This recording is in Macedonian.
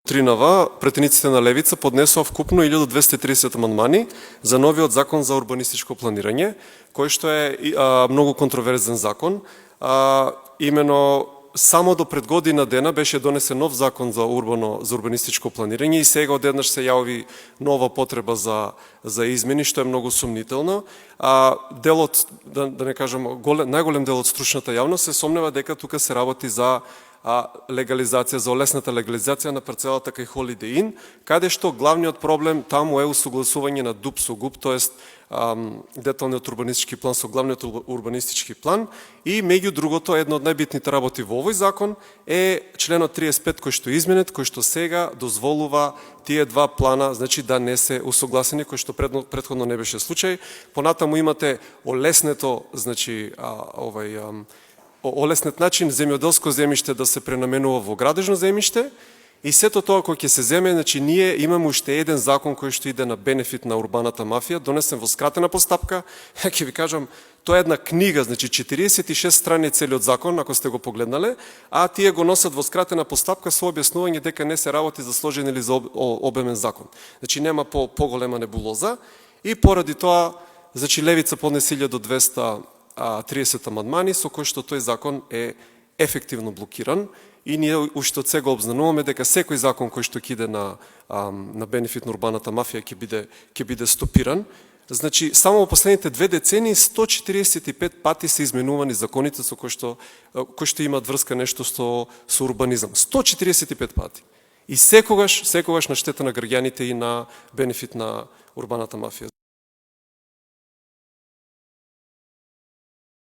Тринава, претениците на Левица поднесоа вкупно 1230 амандмани за новиот закон за урбанистичко планирање, кој што е многу контроверзен закон. Имено само до пред година дена беше донесен нов закон за урбанистичко планирање и сега одеднаш се јави нова потреба за измени, што е многу сумнително. Делот, да не кажам, најголем дел од стручната јавност се сомнева дека тука се работи за легализација, за олесната легализација на парцелата кај Holiday Inn, каде што главниот проблем таму е усогласување на ДУП со ГУП, тоест деталниот урбанистички план со главниот урбанистички план, и меѓу другото една од најбитните работи во овој закон е членот 35 кој што е изменет, кој што сега дозволува тие два плана, значи да не се усогласени, кој што претходно не беше случај. Понатаму имате олеснето, значи олеснет начин земјоделско земјиште да се пренаменува во градежно земјиште, и сето тоа кој ќе се земе, значи ние имаме уште еден закон кој што иде на бенефит на урбаната мафија, донесен во скратена постапка. Ќе ви кажам, тоа е една книга, значи 46 страни целиот закон, ако сте го погледнале, а тие го носат во скратена постапка со објаснување дека не се работи за сложен или за обемен закон. Значи нема поголема небулоза, и поради тоа, значи Левица поднесе 1230 амандмани со кој што тој закон е ефективно блокиран, и ние уште од сега обзнануваме дека секој закон кој што ќе иде на бенефит на урбаната мафија ќе биде стопиран. Значи само во последните 2 децении 145 пати се изменувани законите со кои што имаат врска нешто со урбанизам. 145 пати. И секогаш на штета на граѓаните и на бенефит на урбаната мафија.